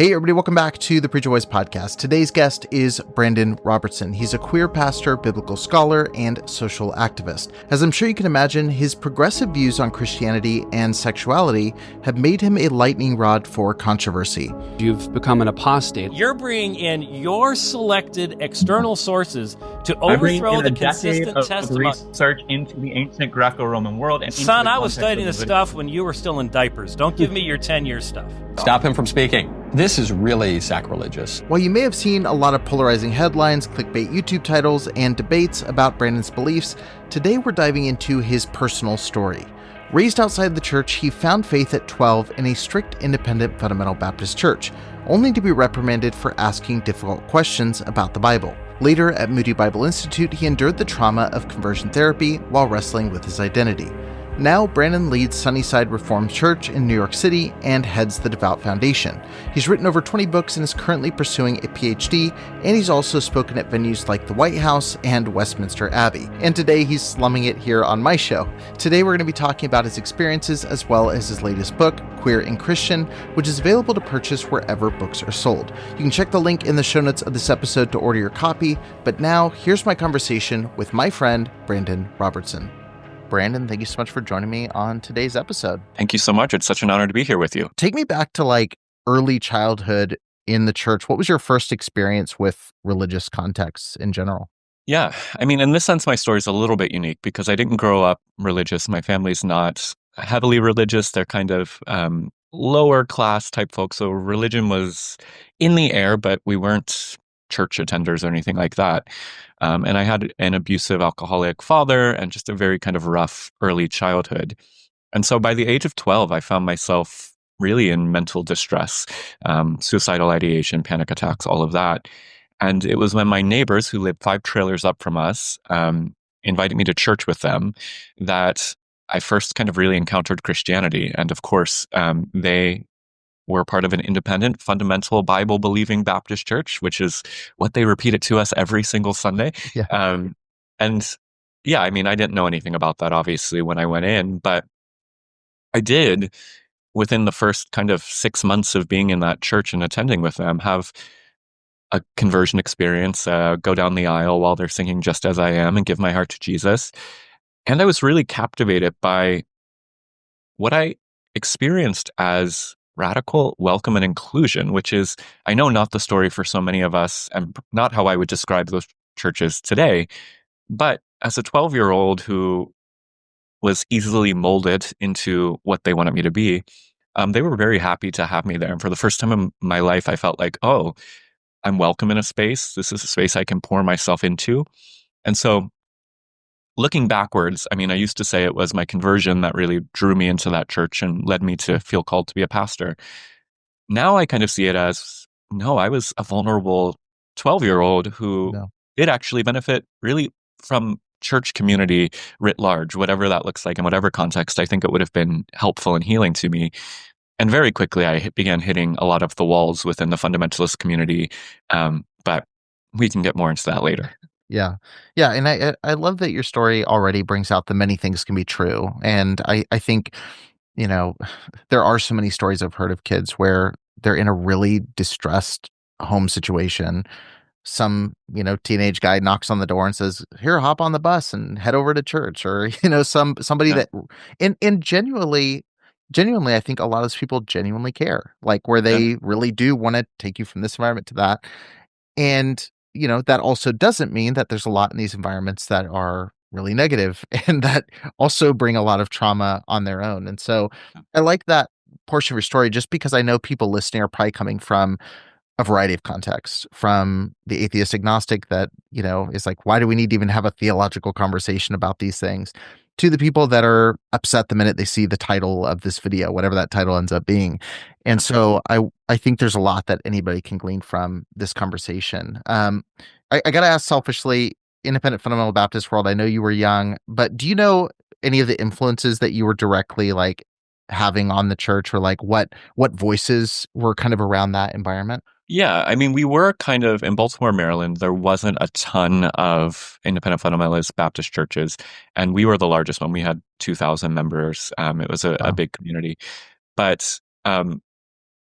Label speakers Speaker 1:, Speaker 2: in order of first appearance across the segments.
Speaker 1: Hey everybody, welcome back to the Preacher Boys podcast. Today's guest is Brandan Robertson. He's a queer pastor, biblical scholar, and social activist. As I'm sure you can imagine, his progressive views on Christianity and sexuality have made him a lightning rod for controversy.
Speaker 2: You've become an apostate.
Speaker 3: You're bringing in your selected external sources to overthrow the consistent testimony.
Speaker 4: Research into the ancient Greco-Roman world. And
Speaker 3: Son, I was studying this stuff when you were still in diapers. Don't give me your 10-year stuff.
Speaker 2: Stop him from speaking. This is really sacrilegious.
Speaker 1: While you may have seen a lot of polarizing headlines, clickbait YouTube titles, and debates about Brandan's beliefs, today we're diving into his personal story. Raised outside the church, he found faith at 12 in a strict independent fundamental Baptist church, only to be reprimanded for asking difficult questions about the Bible. Later, at Moody Bible Institute, he endured the trauma of conversion therapy while wrestling with his identity. Now, Brandan leads Sunnyside Reformed Church in New York City and heads the Devout Foundation. He's written over 20 books and is currently pursuing a PhD, and he's also spoken at venues like the White House and Westminster Abbey. And today he's slumming it here on my show. Today we're going to be talking about his experiences as well as his latest book, Queer and Christian, which is available to purchase wherever books are sold. You can check the link in the show notes of this episode to order your copy, but now here's my conversation with my friend, Brandan Robertson. Brandan, thank you so much for joining me on today's episode.
Speaker 4: Thank you so much. It's such an honor to be here with you.
Speaker 1: Take me back to early childhood in the church. What was your first experience with religious contexts in general?
Speaker 4: Yeah. I mean, in this sense, my story is a little bit unique because I didn't grow up religious. My family's not heavily religious. They're kind of lower class type folks. So religion was in the air, but we weren't church attenders or anything like that. And I had an abusive alcoholic father and just a very kind of rough early childhood. And so by the age of 12, I found myself really in mental distress, suicidal ideation, panic attacks, all of that. And it was when my neighbors who lived 5 trailers up from us invited me to church with them that I first kind of really encountered Christianity. And of course, they were part of an independent, fundamental, Bible-believing Baptist church, which is what they repeated to us every single Sunday.
Speaker 1: Yeah.
Speaker 4: And yeah, I mean, I didn't know anything about that, obviously, when I went in, but I did, within the first kind of 6 months of being in that church and attending with them, have a conversion experience, go down the aisle while they're singing Just As I Am and give my heart to Jesus. And I was really captivated by what I experienced as radical welcome and inclusion, which is, I know, not the story for so many of us and not how I would describe those churches today. But as a 12-year-old who was easily molded into what they wanted me to be, they were very happy to have me there. And for the first time in my life, I felt like, oh, I'm welcome in a space. This is a space I can pour myself into. And so looking backwards, I mean, I used to say it was my conversion that really drew me into that church and led me to feel called to be a pastor. Now I kind of see it as, no, I was a vulnerable 12-year-old who did actually benefit really from church community writ large, whatever that looks like in whatever context. I think it would have been helpful and healing to me. And very quickly, I began hitting a lot of the walls within the fundamentalist community. But we can get more into that later.
Speaker 1: Yeah. Yeah. And I love that your story already brings out the many things can be true. And I think, there are so many stories I've heard of kids where they're in a really distressed home situation. Some, teenage guy knocks on the door and says, here, hop on the bus and head over to church. Or, somebody that, and genuinely, I think a lot of those people genuinely care, where they really do want to take you from this environment to that. And that also doesn't mean that there's a lot in these environments that are really negative and that also bring a lot of trauma on their own. And so I like that portion of your story, just because I know people listening are probably coming from a variety of contexts, from the atheist agnostic that, is like, why do we need to even have a theological conversation about these things, to the people that are upset the minute they see the title of this video, whatever that title ends up being. And so I think there's a lot that anybody can glean from this conversation. I got to ask selfishly, independent fundamental Baptist world, I know you were young, but do you know any of the influences that you were directly having on the church, or what voices were kind of around that environment?
Speaker 4: Yeah, I mean, we were kind of in Baltimore, Maryland. There wasn't a ton of independent fundamentalist Baptist churches, and we were the largest one. We had 2,000 members. It was a big community. But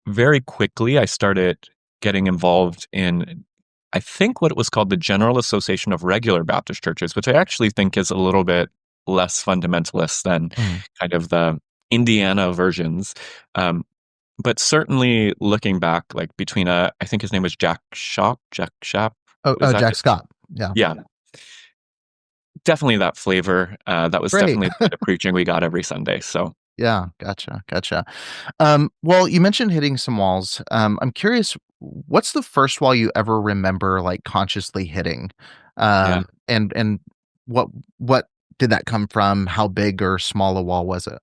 Speaker 4: very quickly I started getting involved in, I think, what it was called the General Association of Regular Baptist Churches, which I actually think is a little bit less fundamentalist than kind of the Indiana versions. But certainly looking back, like between I think his name was Jack Shap. Was that
Speaker 1: Jack Scott. Yeah.
Speaker 4: Yeah. Definitely that flavor. That was
Speaker 1: Great.
Speaker 4: definitely the preaching we got every Sunday. So
Speaker 1: Yeah, gotcha. Well, you mentioned hitting some walls. I'm curious, what's the first wall you ever remember like consciously hitting?
Speaker 4: yeah,
Speaker 1: And what did that come from? How big or small a wall was it?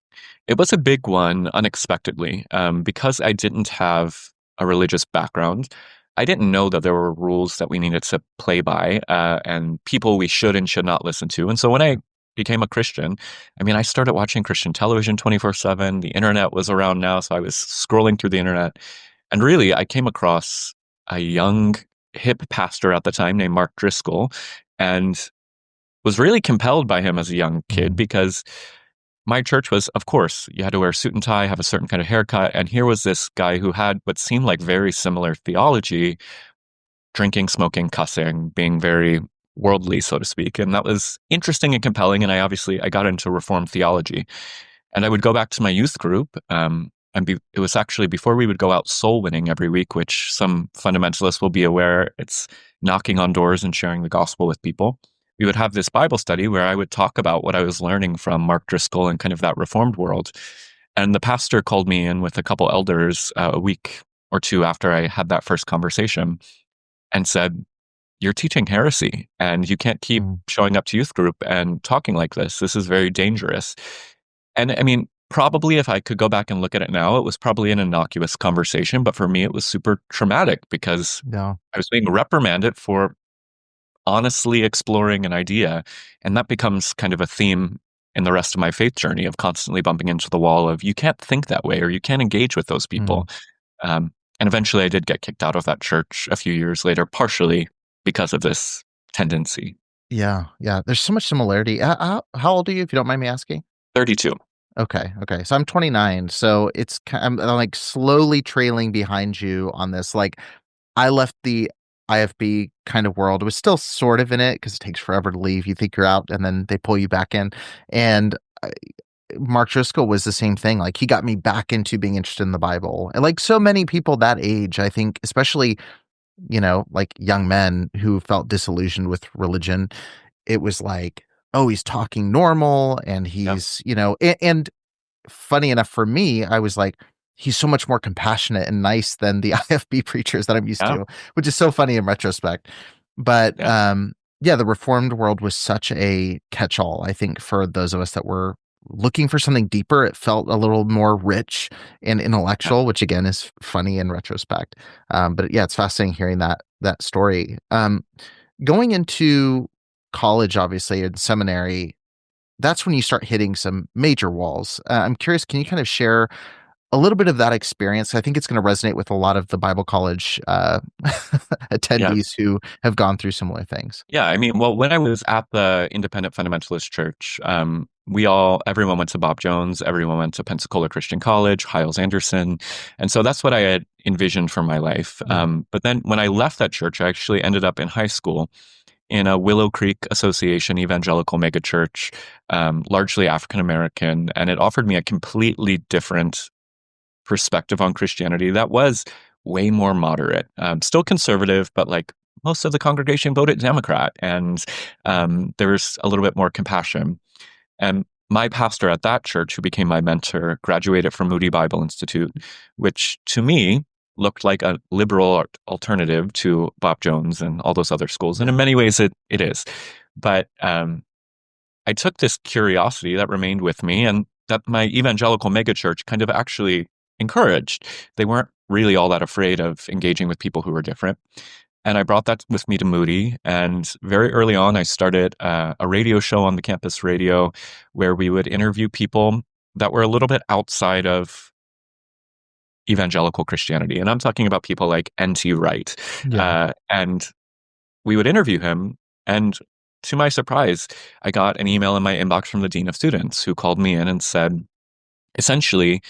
Speaker 4: it was a big one unexpectedly. Because I didn't have a religious background. I didn't know that there were rules that we needed to play by, and people we should and should not listen to. And so when I became a Christian, I mean, I started watching Christian television 24/7. The internet was around now, so I was scrolling through the internet. And really, I came across a young, hip pastor at the time named Mark Driscoll, and was really compelled by him as a young kid because my church was, of course, you had to wear a suit and tie, have a certain kind of haircut. And here was this guy who had what seemed like very similar theology, drinking, smoking, cussing, being very worldly, so to speak. And that was interesting and compelling. And I got into Reformed theology. And I would go back to my youth group. It was actually before we would go out soul winning every week, which some fundamentalists will be aware it's knocking on doors and sharing the gospel with people. We would have this Bible study where I would talk about what I was learning from Mark Driscoll and kind of that Reformed world. And the pastor called me in with a couple elders a week or two after I had that first conversation and said, "You're teaching heresy and you can't keep showing up to youth group and talking like this. This is very dangerous." And I mean, probably if I could go back and look at it now, it was probably an innocuous conversation. But for me, it was super traumatic because
Speaker 1: Yeah.
Speaker 4: I was being reprimanded for honestly exploring an idea. And that becomes kind of a theme in the rest of my faith journey of constantly bumping into the wall of you can't think that way or you can't engage with those people. And eventually I did get kicked out of that church a few years later, partially because of this tendency.
Speaker 1: Yeah. There's so much similarity. How old are you, if you don't mind me asking?
Speaker 4: 32.
Speaker 1: Okay. So I'm 29. So I'm like slowly trailing behind you on this. Like, I left the IFB kind of world. It was still sort of in it because it takes forever to leave. You think you're out, and then they pull you back in. And Mark Driscoll was the same thing. Like, he got me back into being interested in the Bible. And like so many people that age, I think, especially, like young men who felt disillusioned with religion, it was like, oh, he's talking normal, and he's, and funny enough for me, I was like, he's so much more compassionate and nice than the IFB preachers that I'm used to, which is so funny in retrospect. But the Reformed world was such a catch-all, I think, for those of us that were looking for something deeper. It felt a little more rich and intellectual, which again is funny in retrospect. But yeah, it's fascinating hearing that story. Going into college, obviously, in seminary, that's when you start hitting some major walls. I'm curious, can you kind of share a little bit of that experience? I think it's going to resonate with a lot of the Bible college attendees who have gone through similar things.
Speaker 4: Yeah, I mean, well, when I was at the Independent Fundamentalist Church, everyone went to Bob Jones, everyone went to Pensacola Christian College, Hyles Anderson. And so that's what I had envisioned for my life. But then when I left that church, I actually ended up in high school in a Willow Creek Association evangelical megachurch, largely African-American. And it offered me a completely different perspective on Christianity that was way more moderate, still conservative, but like most of the congregation voted Democrat, and there was a little bit more compassion. And my pastor at that church, who became my mentor, graduated from Moody Bible Institute, which to me looked like a liberal alternative to Bob Jones and all those other schools. And in many ways it is. But I took this curiosity that remained with me and that my evangelical megachurch kind of actually encouraged. They weren't really all that afraid of engaging with people who were different. And I brought that with me to Moody. And very early on, I started a radio show on the campus radio where we would interview people that were a little bit outside of evangelical Christianity. And I'm talking about people like N.T. Wright. And we would interview him. And to my surprise, I got an email in my inbox from the dean of students who called me in and said, essentially,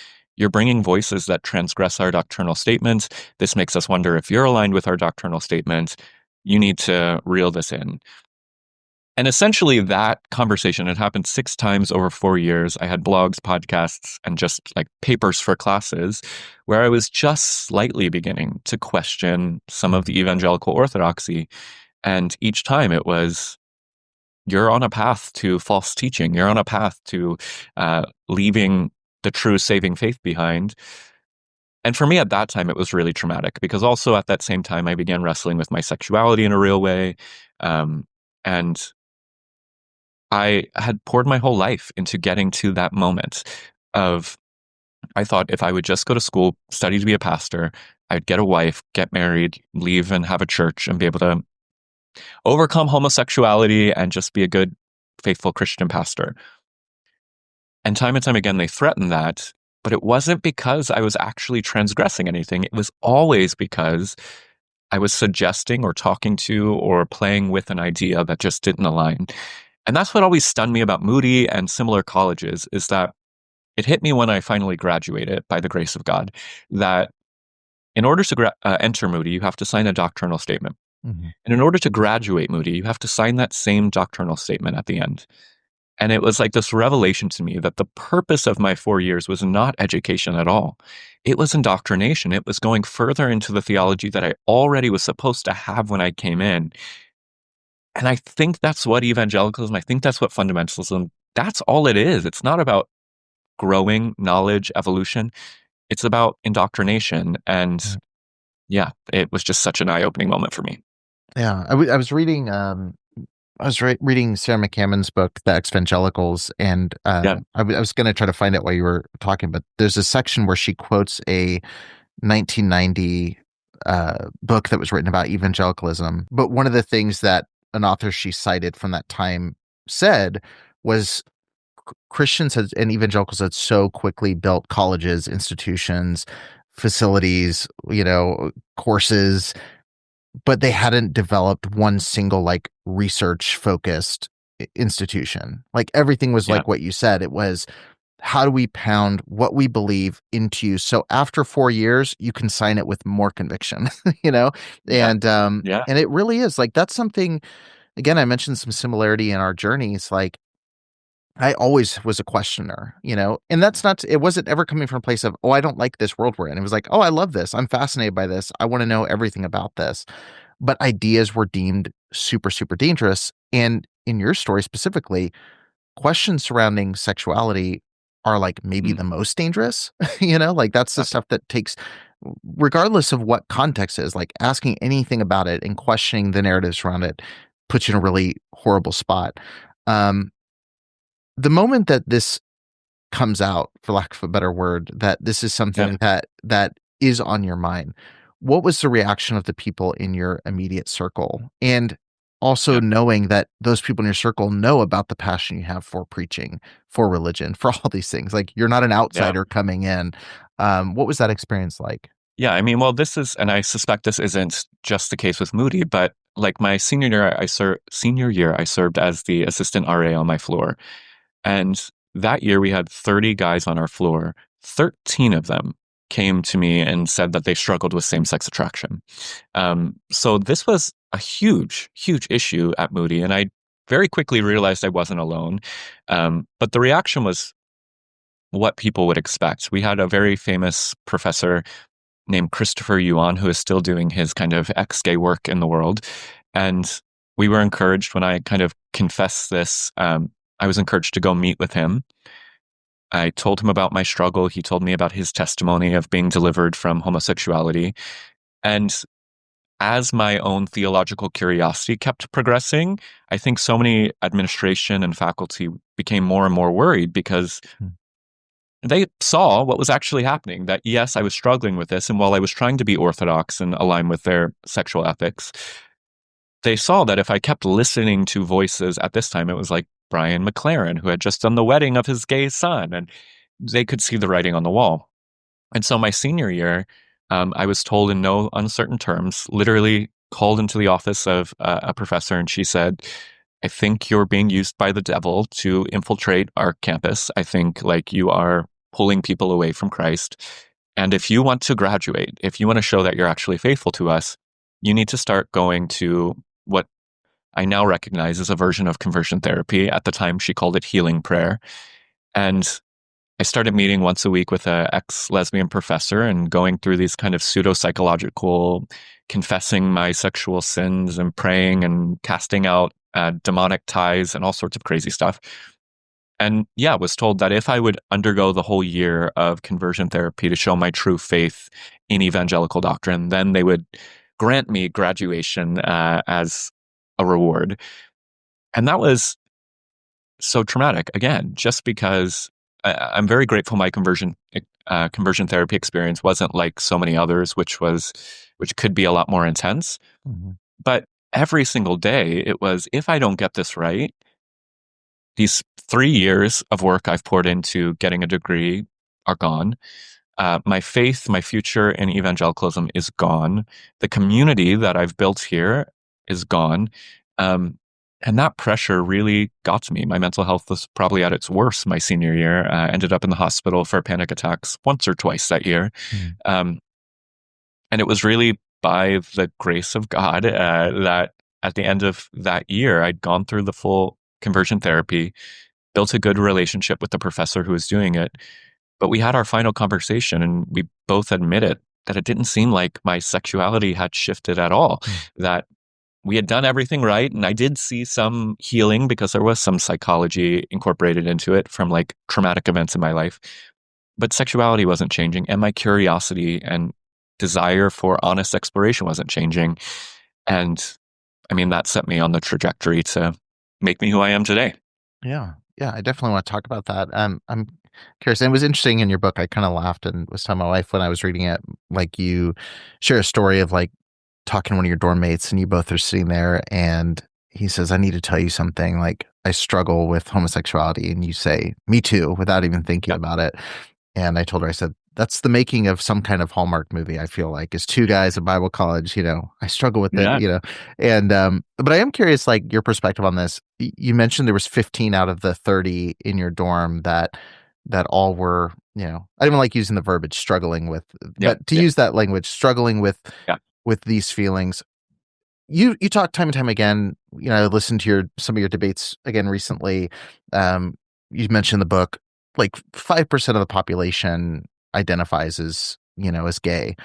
Speaker 4: You're bringing voices that transgress our doctrinal statements. This makes us wonder if you're aligned with our doctrinal statements. You need to reel this in. And essentially that conversation had happened 6 times over 4 years. I had blogs, podcasts, and just like papers for classes where I was just slightly beginning to question some of the evangelical orthodoxy. And each time it was, you're on a path to false teaching. You're on a path to leaving the true saving faith behind. And for me at that time, it was really traumatic because also at that same time, I began wrestling with my sexuality in a real way. And I had poured my whole life into getting to that moment of, I thought if I would just go to school, study to be a pastor, I'd get a wife, get married, leave and have a church and be able to overcome homosexuality and just be a good, faithful Christian pastor. And time again, they threatened that, but it wasn't because I was actually transgressing anything. It was always because I was suggesting or talking to or playing with an idea that just didn't align. And that's what always stunned me about Moody and similar colleges, is that it hit me when I finally graduated, by the grace of God, that in order to enter Moody, you have to sign a doctrinal statement. Mm-hmm. And in order to graduate Moody, you have to sign that same doctrinal statement at the end. And it was like this revelation to me that the purpose of my 4 years was not education at all. It was indoctrination. It was going further into the theology that I already was supposed to have when I came in. And I think that's what evangelicalism, I think that's what fundamentalism, that's all it is. It's not about growing knowledge, evolution. It's about indoctrination. And yeah, it was just such an eye-opening moment for me.
Speaker 1: Yeah, I was reading reading Sarah McCammon's book, The Evangelicals, and I was going to try to find it while you were talking, but there's a section where she quotes a 1990 book that was written about evangelicalism. But one of the things that an author she cited from that time said was Christians and evangelicals had so quickly built colleges, institutions, facilities, courses, but they hadn't developed one single like research focused institution. Like everything was like what you said. It was, how do we pound what we believe into you? So after 4 years, you can sign it with more conviction, and it really is like, that's something, again, I mentioned some similarity in our journeys. Like I always was a questioner, and that's not, it wasn't ever coming from a place of, oh, I don't like this world we're in. It was like, oh, I love this. I'm fascinated by this. I want to know everything about this. But ideas were deemed super, super dangerous. And in your story specifically, questions surrounding sexuality are like maybe the most dangerous, like that's the stuff that takes, regardless of what context is, like asking anything about it and questioning the narratives around it puts you in a really horrible spot. The moment that this comes out, for lack of a better word, that this is something that is on your mind, what was the reaction of the people in your immediate circle? And also knowing that those people in your circle know about the passion you have for preaching, for religion, for all these things. Like you're not an outsider coming in. What was that experience like?
Speaker 4: Yeah, I mean, well, this is, and I suspect this isn't just the case with Moody, but like my senior year, I served as the assistant RA on my floor. And that year we had 30 guys on our floor. 13 of them came to me and said that they struggled with same-sex attraction. So this was a huge, huge issue at Moody. And I very quickly realized I wasn't alone. But the reaction was what people would expect. We had a very famous professor named Christopher Yuan, who is still doing his kind of ex-gay work in the world. And we were encouraged when I kind of confessed this. I was encouraged to go meet with him. I told him about my struggle. He told me about his testimony of being delivered from homosexuality. And as my own theological curiosity kept progressing, I think so many administration and faculty became more and more worried because they saw what was actually happening, that yes, I was struggling with this. And while I was trying to be orthodox and align with their sexual ethics, they saw that if I kept listening to voices at this time, it was like Brian McLaren, who had just done the wedding of his gay son, and they could see the writing on the wall. And so my senior year, I was told in no uncertain terms, literally called into the office of a professor, and she said, I think you're being used by the devil to infiltrate our campus. I think like you are pulling people away from Christ. And if you want to graduate, if you want to show that you're actually faithful to us, you need to start going to what I now recognize as a version of conversion therapy. At the time, she called it healing prayer. And I started meeting once a week with an ex-lesbian professor and going through these kind of pseudo-psychological, confessing my sexual sins and praying and casting out demonic ties and all sorts of crazy stuff. And yeah, was told that if I would undergo the whole year of conversion therapy to show my true faith in evangelical doctrine, then they would grant me graduation as a reward. And that was so traumatic, again, just because I'm very grateful my conversion therapy experience wasn't like so many others, which could be a lot more intense. Mm-hmm. But every single day it was, if I don't get this right, these 3 years of work I've poured into getting a degree are gone. My faith, my future in evangelicalism is gone. The community that I've built here is gone. And that pressure really got to me. My mental health was probably at its worst my senior year. I ended up in the hospital for panic attacks once or twice that year. And it was really by the grace of God that at the end of that year, I'd gone through the full conversion therapy, built a good relationship with the professor who was doing it. But we had our final conversation and we both admitted that it didn't seem like my sexuality had shifted at all, that we had done everything right. And I did see some healing because there was some psychology incorporated into it from like traumatic events in my life. But sexuality wasn't changing. And my curiosity and desire for honest exploration wasn't changing. And I mean, that set me on the trajectory to make me who I am today.
Speaker 1: Yeah. Yeah. I definitely want to talk about that. I'm curious. And it was interesting in your book. I kind of laughed and was telling my wife when I was reading it, like you share a story of like talking to one of your dorm mates and you both are sitting there and he says, I need to tell you something. Like, I struggle with homosexuality. And you say, me too, without even thinking about it. And I told her, I said, that's the making of some kind of Hallmark movie, I feel like, is two guys at Bible college, I struggle with it, and, but I am curious, like your perspective on this. You mentioned there was 15 out of the 30 in your dorm that all were, I don't like using the verbiage struggling with, but to use that language, struggling with these feelings. You talk time and time again, I listened to some of your debates again recently. You mentioned the book, like 5% of the population identifies as gay.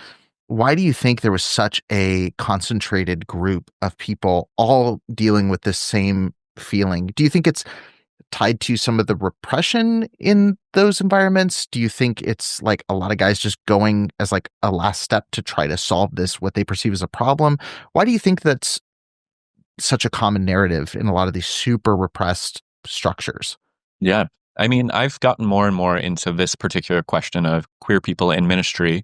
Speaker 1: Why do you think there was such a concentrated group of people all dealing with this same feeling? Do you think it's tied to some of the repression in those environments? Do you think it's like a lot of guys just going as like a last step to try to solve this, what they perceive as a problem? Why do you think that's such a common narrative in a lot of these super repressed structures?
Speaker 4: Yeah. I mean, I've gotten more and more into this particular question of queer people in ministry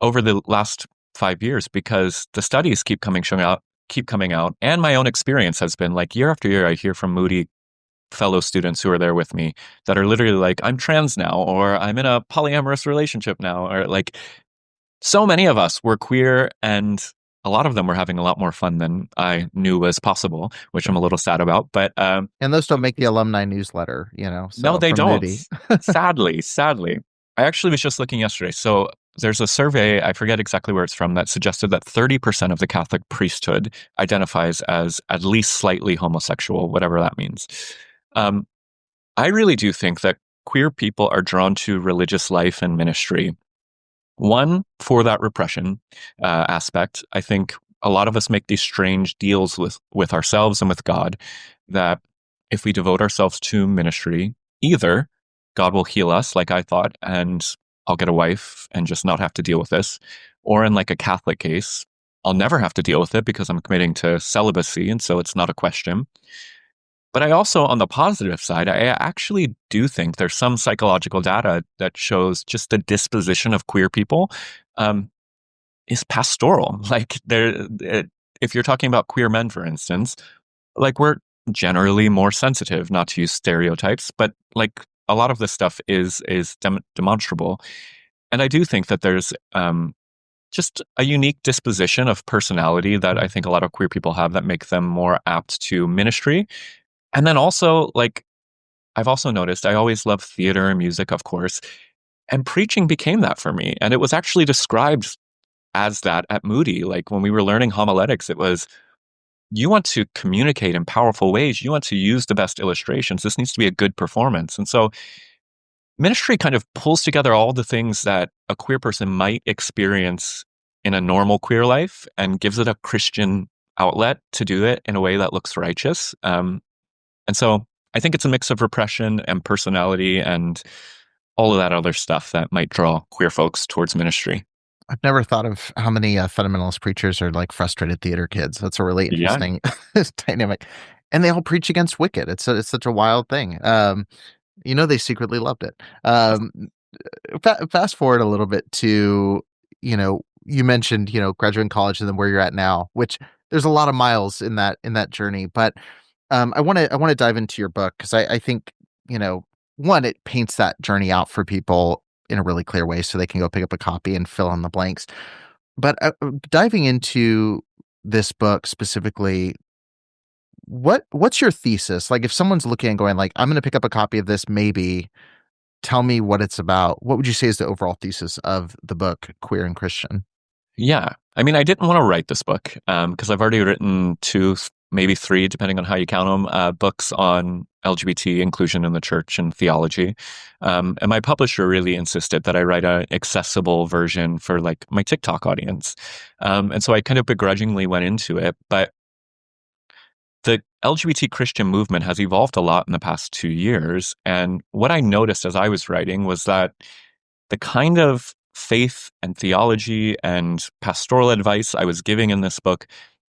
Speaker 4: over the last 5 years because the studies keep coming out, and my own experience has been like year after year, I hear from moody fellow students who are there with me that are literally like, I'm trans now, or I'm in a polyamorous relationship now, or like so many of us were queer and a lot of them were having a lot more fun than I knew was possible, which I'm a little sad about. But
Speaker 1: and those don't make the alumni newsletter, so
Speaker 4: no, they don't. Sadly. I actually was just looking yesterday. So there's a survey, I forget exactly where it's from, that suggested that 30% of the Catholic priesthood identifies as at least slightly homosexual, whatever that means. I really do think that queer people are drawn to religious life and ministry. One, for that repression aspect. I think a lot of us make these strange deals with ourselves and with God that if we devote ourselves to ministry, either God will heal us, like I thought, and I'll get a wife and just not have to deal with this. Or in like a Catholic case, I'll never have to deal with it because I'm committing to celibacy, and so it's not a question. But I also, on the positive side, I actually do think there's some psychological data that shows just the disposition of queer people is pastoral. Like if you're talking about queer men, for instance, like we're generally more sensitive, not to use stereotypes, but like a lot of this stuff is demonstrable. And I do think that there's just a unique disposition of personality that I think a lot of queer people have that make them more apt to ministry. And then also, like, I've also noticed, I always love theater and music, of course. And preaching became that for me. And it was actually described as that at Moody. Like when we were learning homiletics, it was, you want to communicate in powerful ways. You want to use the best illustrations. This needs to be a good performance. And so ministry kind of pulls together all the things that a queer person might experience in a normal queer life and gives it a Christian outlet to do it in a way that looks righteous. And so I think it's a mix of repression and personality and all of that other stuff that might draw queer folks towards ministry.
Speaker 1: I've never thought of how many fundamentalist preachers are like frustrated theater kids. That's a really
Speaker 4: Yeah.
Speaker 1: interesting dynamic, and they all preach against Wicked. It's such a wild thing. They secretly loved it. Fast forward a little bit to, you mentioned, graduating college and then where you're at now, which there's a lot of miles in that journey. But I want to dive into your book because I think, one, it paints that journey out for people in a really clear way so they can go pick up a copy and fill in the blanks. But diving into this book specifically, what's your thesis? Like if someone's looking and going like, I'm going to pick up a copy of this, maybe tell me what it's about. What would you say is the overall thesis of the book, Queer and Christian?
Speaker 4: Yeah. I mean, I didn't want to write this book because I've already written two, maybe three, depending on how you count them, books on LGBT inclusion in the church and theology. And my publisher really insisted that I write an accessible version for like my TikTok audience. And so I kind of begrudgingly went into it. But the LGBT Christian movement has evolved a lot in the past 2 years. And what I noticed as I was writing was that the kind of faith and theology and pastoral advice I was giving in this book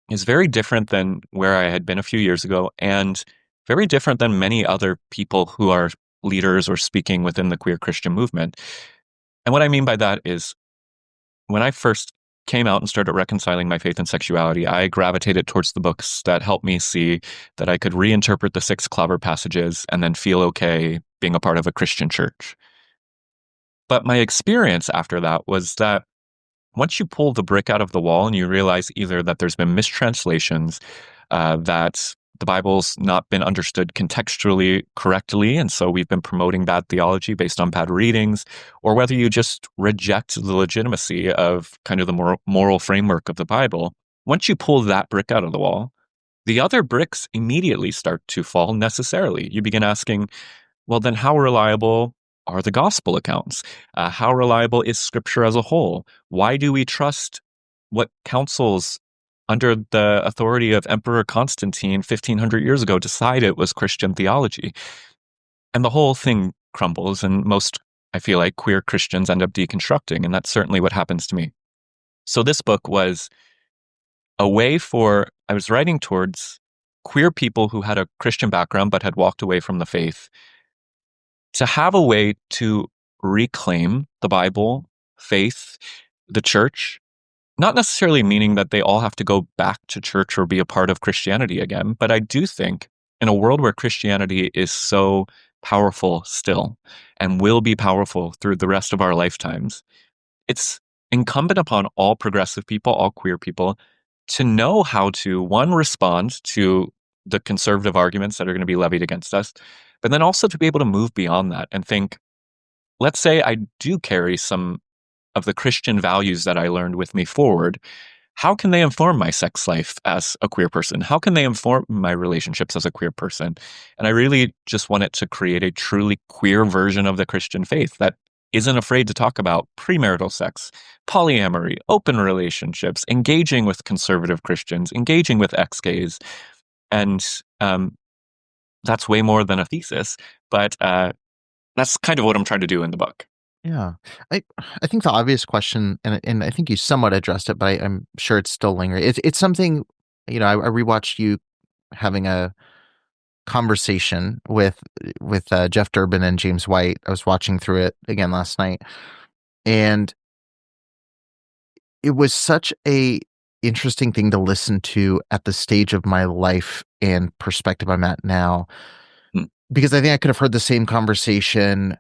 Speaker 4: is very different than where I had been a few years ago, and very different than many other people who are leaders or speaking within the queer Christian movement. And what I mean by that is when I first came out and started reconciling my faith and sexuality, I gravitated towards the books that helped me see that I could reinterpret the 6 clever passages and then feel okay being a part of a Christian church. But my experience after that was that once you pull the brick out of the wall and you realize either that there's been mistranslations, that the Bible's not been understood contextually correctly, and so we've been promoting bad theology based on bad readings, or whether you just reject the legitimacy of kind of the moral framework of the Bible, once you pull that brick out of the wall, the other bricks immediately start to fall necessarily. You begin asking, well, then how reliable are the gospel accounts? How reliable is scripture as a whole? Why do we trust what councils under the authority of Emperor Constantine 1500 years ago decided was Christian theology? And the whole thing crumbles, and most, I feel like, queer Christians end up deconstructing, and that's certainly what happens to me. So this book was a way I was writing towards queer people who had a Christian background but had walked away from the faith, to have a way to reclaim the Bible, faith, the church, not necessarily meaning that they all have to go back to church or be a part of Christianity again. But I do think in a world where Christianity is so powerful still and will be powerful through the rest of our lifetimes, it's incumbent upon all progressive people, all queer people, to know how to, one, respond to the conservative arguments that are going to be levied against us, but then also to be able to move beyond that and think, let's say I do carry some of the Christian values that I learned with me forward. How can they inform my sex life as a queer person? How can they inform my relationships as a queer person? And I really just wanted to create a truly queer version of the Christian faith that isn't afraid to talk about premarital sex, polyamory, open relationships, engaging with conservative Christians, engaging with ex-gays. And that's way more than a thesis, but that's kind of what I'm trying to do in the book.
Speaker 1: Yeah. I think the obvious question, and I think you somewhat addressed it, but I'm sure it's still lingering. It's something, I rewatched you having a conversation with Jeff Durbin and James White. I was watching through it again last night, and it was such a interesting thing to listen to at the stage of my life and perspective I'm at now, because I think I could have heard the same conversation,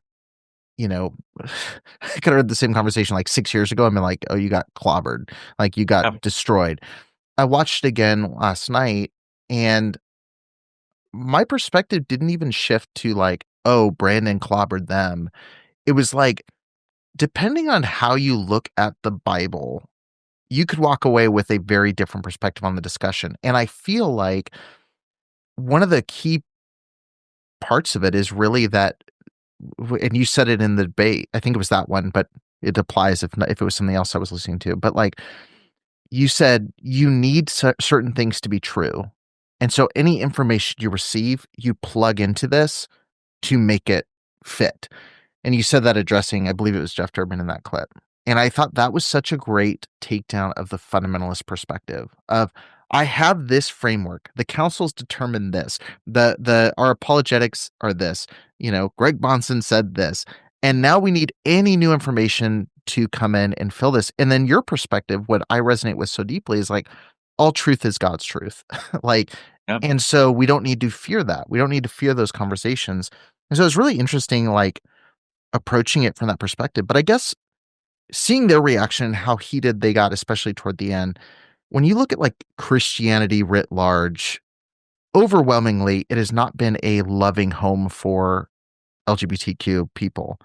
Speaker 1: I could have heard the same conversation like 6 years ago. I'm like, oh, you got clobbered, like you got destroyed. I watched it again last night, and my perspective didn't even shift to like, oh, Brandon clobbered them. It was like, depending on how you look at the Bible, you could walk away with a very different perspective on the discussion. And I feel like one of the key parts of it is really that, and you said it in the debate, I think it was that one, but it applies if it was something else I was listening to. But like you said, you need certain things to be true. And so any information you receive, you plug into this to make it fit. And you said that addressing, I believe it was Jeff Durbin in that clip. And I thought that was such a great takedown of the fundamentalist perspective of, I have this framework. The council's determined this. Our apologetics are this. Greg Bonson said this. And now we need any new information to come in and fill this. And then your perspective, what I resonate with so deeply is like, all truth is God's truth. Like,
Speaker 4: Yep.
Speaker 1: And so we don't need to fear that. We don't need to fear those conversations. And so it's really interesting, like, approaching it from that perspective. But I guess seeing their reaction and how heated they got, especially toward the end, when you look at like Christianity writ large, overwhelmingly, it has not been a loving home for LGBTQ people.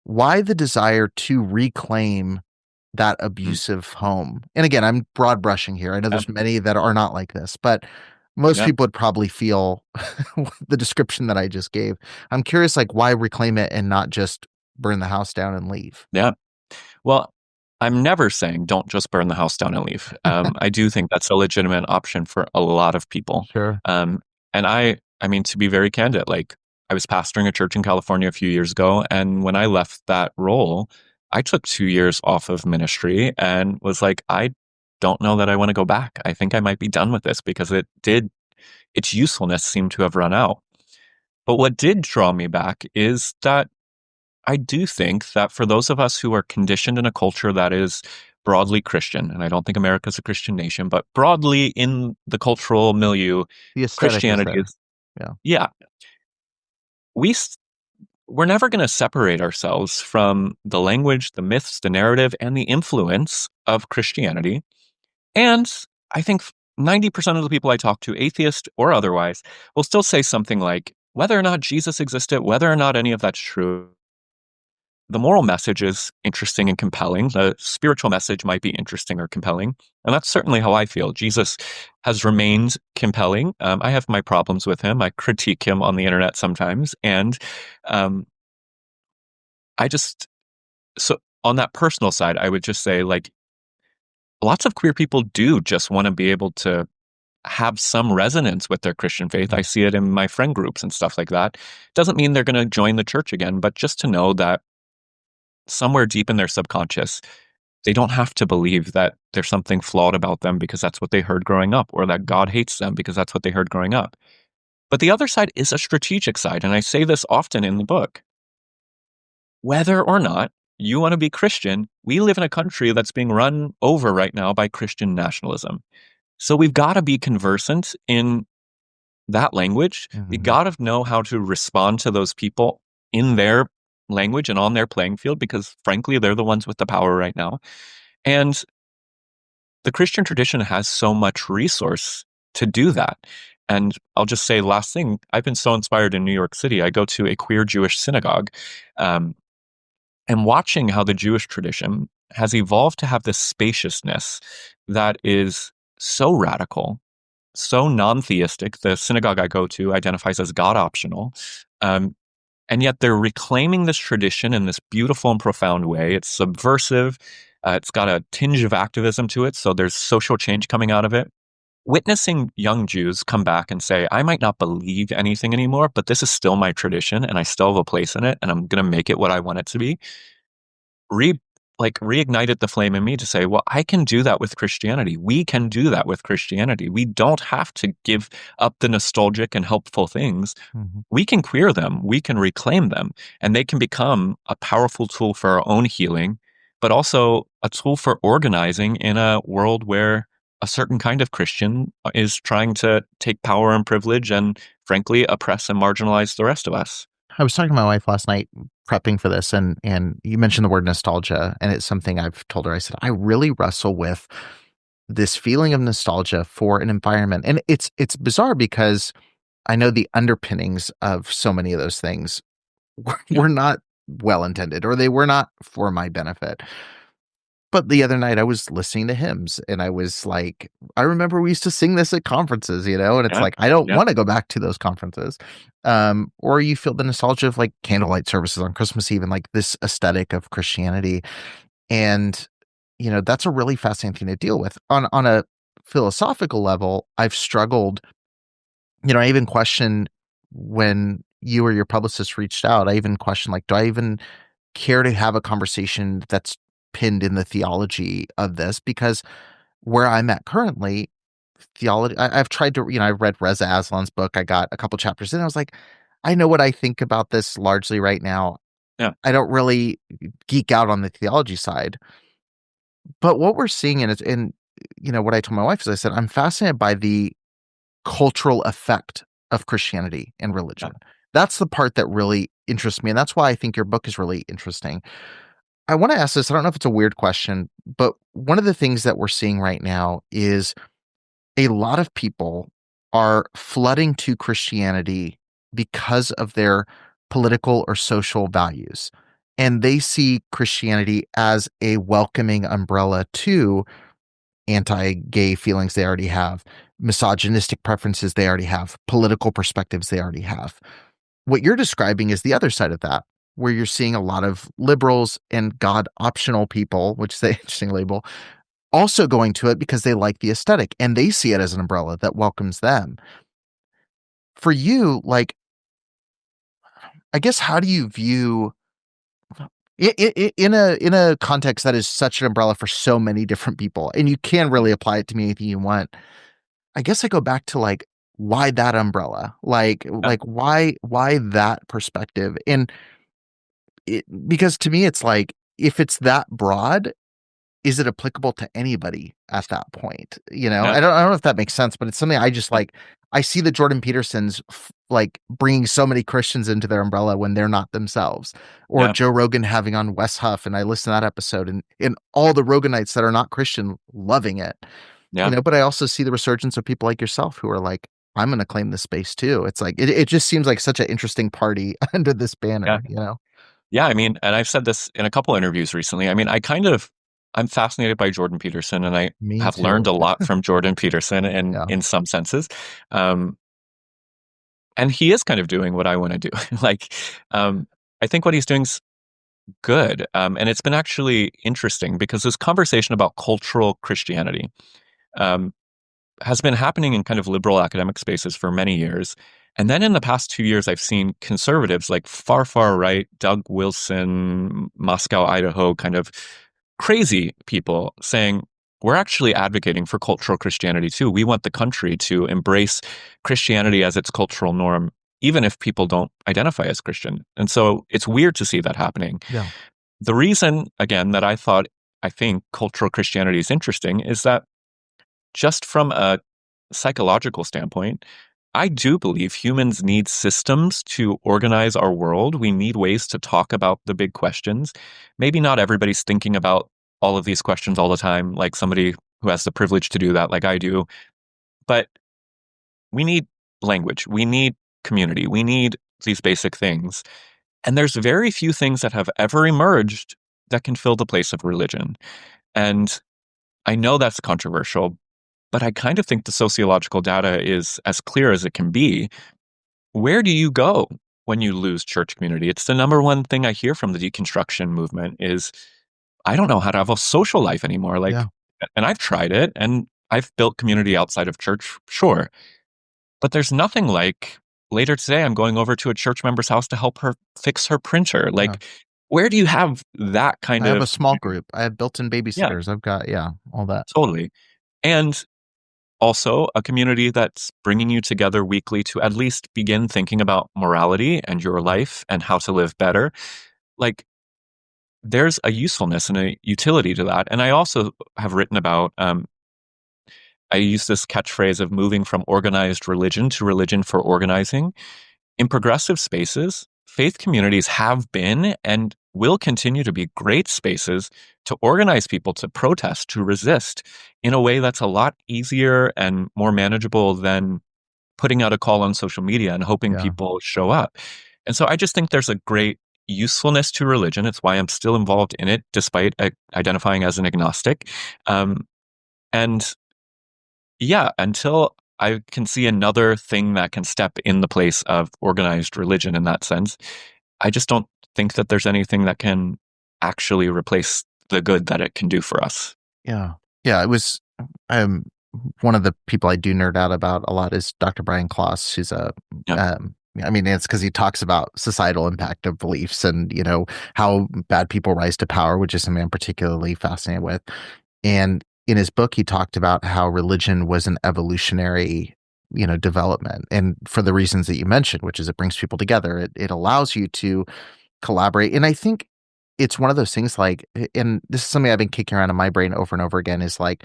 Speaker 1: Why the desire to reclaim that abusive home? And again, I'm broad brushing here. I know there's many that are not like this, but most people would probably feel the description that I just gave. I'm curious, like, why reclaim it and not just burn the house down and leave?
Speaker 4: Yeah. Well, I'm never saying don't just burn the house down and leave. I do think that's a legitimate option for a lot of people.
Speaker 1: Sure.
Speaker 4: And I mean, to be very candid, like, I was pastoring a church in California a few years ago, and when I left that role, I took 2 years off of ministry and was like, I don't know that I want to go back. I think I might be done with this because its usefulness seemed to have run out. But what did draw me back is that I do think that for those of us who are conditioned in a culture that is broadly Christian, and I don't think America's a Christian nation, but broadly in the cultural milieu, Christianity is, we're never going to separate ourselves from the language, the myths, the narrative, and the influence of Christianity. And I think 90% of the people I talk to, atheist or otherwise, will still say something like, whether or not Jesus existed, whether or not any of that's true, the moral message is interesting and compelling. The spiritual message might be interesting or compelling. And that's certainly how I feel. Jesus has remained compelling. I have my problems with him. I critique him on the internet sometimes. And so on that personal side, I would just say, like, lots of queer people do just want to be able to have some resonance with their Christian faith. I see it in my friend groups and stuff like that. Doesn't mean they're going to join the church again, but just to know that somewhere deep in their subconscious, they don't have to believe that there's something flawed about them because that's what they heard growing up, or that God hates them because that's what they heard growing up. But the other side is a strategic side, and I say this often in the book. Whether or not you want to be Christian, we live in a country that's being run over right now by Christian nationalism. So we've got to be conversant in that language. We got to know how to respond to those people in their language and on their playing field, because frankly, they're the ones with the power right now. And the Christian tradition has so much resource to do that. And I'll just say, last thing, I've been so inspired in New York City. I go to a queer Jewish synagogue, and watching how the Jewish tradition has evolved to have this spaciousness that is so radical, so non-theistic. The synagogue I go to identifies as God optional. And yet they're reclaiming this tradition in this beautiful and profound way. It's subversive. It's got a tinge of activism to it. So there's social change coming out of it. Witnessing young Jews come back and say, I might not believe anything anymore, but this is still my tradition and I still have a place in it and I'm going to make it what I want it to be. Reignited the flame in me to say, well, I can do that with Christianity. We can do that with Christianity. We don't have to give up the nostalgic and helpful things. We can queer them. We can reclaim them. And they can become a powerful tool for our own healing, but also a tool for organizing in a world where a certain kind of Christian is trying to take power and privilege and, frankly, oppress and marginalize the rest of us.
Speaker 1: I was talking to my wife last night prepping for this, and you mentioned the word nostalgia, and it's something I've told her. I said, I really wrestle with this feeling of nostalgia for an environment. And it's bizarre because I know the underpinnings of so many of those things were not well intended, or they were not for my benefit. But the other night I was listening to hymns and I was like, I remember we used to sing this at conferences, and it's
Speaker 4: Yeah.
Speaker 1: like, I don't
Speaker 4: Yeah.
Speaker 1: want to go back to those conferences. Or you feel the nostalgia of like candlelight services on Christmas Eve and like this aesthetic of Christianity. And, that's a really fascinating thing to deal with. On a philosophical level, I've struggled, I even question when you or your publicist reached out, I even questioned, like, do I even care to have a conversation that's pinned in the theology of this? Because where I'm at currently, theology, I've tried to, I read Reza Aslan's book. I got a couple chapters in. I was like, I know what I think about this largely right now.
Speaker 4: Yeah.
Speaker 1: I don't really geek out on the theology side. But what we're seeing what I told my wife is I said, I'm fascinated by the cultural effect of Christianity and religion. That's the part that really interests me. And that's why I think your book is really interesting. I want to ask this. I don't know if it's a weird question, but one of the things that we're seeing right now is a lot of people are flooding to Christianity because of their political or social values. And they see Christianity as a welcoming umbrella to anti-gay feelings they already have, misogynistic preferences they already have, political perspectives they already have. What you're describing is the other side of that, where you're seeing a lot of liberals and God optional people, which is the interesting label, also going to it because they like the aesthetic and they see it as an umbrella that welcomes them. For you, like, I guess, how do you view in a context that is such an umbrella for so many different people, and you can really apply it to me anything you want? I guess I go back to like, why that umbrella? Like why that perspective? And because to me, it's like, if it's that broad, is it applicable to anybody at that point?
Speaker 4: Yeah.
Speaker 1: I don't know if that makes sense, but it's something I just like. I see the Jordan Petersons like bringing so many Christians into their umbrella when they're not themselves, or
Speaker 4: Yeah.
Speaker 1: Joe Rogan having on Wes Huff, and I listen to that episode, and all the Roganites that are not Christian loving it.
Speaker 4: Yeah.
Speaker 1: But I also see the resurgence of people like yourself who are like, I'm going to claim this space too. It's like, it just seems like such an interesting party under this banner,
Speaker 4: Yeah, I mean, and I've said this in a couple interviews recently. I mean, I'm fascinated by Jordan Peterson, and I
Speaker 1: Me
Speaker 4: have
Speaker 1: too.
Speaker 4: learned a lot from Jordan Peterson
Speaker 1: Yeah.
Speaker 4: in some senses. And he is kind of doing what I want to do. Like, I think what he's doing's good. And it's been actually interesting because this conversation about cultural Christianity has been happening in kind of liberal academic spaces for many years. And then in the past 2 years, I've seen conservatives like far, far right, Doug Wilson, Moscow, Idaho, kind of crazy people saying, we're actually advocating for cultural Christianity too. We want the country to embrace Christianity as its cultural norm, even if people don't identify as Christian. And so it's weird to see that happening.
Speaker 1: Yeah.
Speaker 4: The reason, again, that I think cultural Christianity is interesting is that just from a psychological standpoint, I do believe humans need systems to organize our world. We need ways to talk about the big questions. Maybe not everybody's thinking about all of these questions all the time, like somebody who has the privilege to do that, like I do. But we need language. We need community. We need these basic things. And there's very few things that have ever emerged that can fill the place of religion. And I know that's controversial, but I kind of think the sociological data is as clear as it can be. Where do you go when you lose church community? It's the number one thing I hear from the deconstruction movement is, I don't know how to have a social life anymore. Like,
Speaker 1: Yeah.
Speaker 4: And I've tried it and I've built community outside of church, sure. But there's nothing like, later today, I'm going over to a church member's house to help her fix her printer. Like, where do you have that kind
Speaker 1: I
Speaker 4: of...
Speaker 1: have a small group. I have built-in
Speaker 4: Yeah,
Speaker 1: babysitters. I've got, all that.
Speaker 4: totally. And also a community that's bringing you together weekly to at least begin thinking about morality and your life and how to live better. Like, there's a usefulness and a utility to that. And I also have written about, I use this catchphrase of moving from organized religion to religion for organizing. In progressive spaces, faith communities have been and will continue to be great spaces to organize people to protest, to resist in a way that's a lot easier and more manageable than putting out a call on social media and hoping people show up. And so I just think there's a great usefulness to religion. It's why I'm still involved in it, despite identifying as an agnostic. And yeah, until I can see another thing that can step in the place of organized religion in that sense, I just don't think that there's anything that can actually replace the good that it can do for us.
Speaker 1: Yeah. Yeah. It was, one of the people I do nerd out about a lot is Dr. Brian Klaus, who's I mean, it's because he talks about societal impact of beliefs and, how bad people rise to power, which is something I'm particularly fascinated with. And in his book, he talked about how religion was an evolutionary, development. And for the reasons that you mentioned, which is it brings people together, it allows you to collaborate. And I think it's one of those things like, and this is something I've been kicking around in my brain over and over again, is like,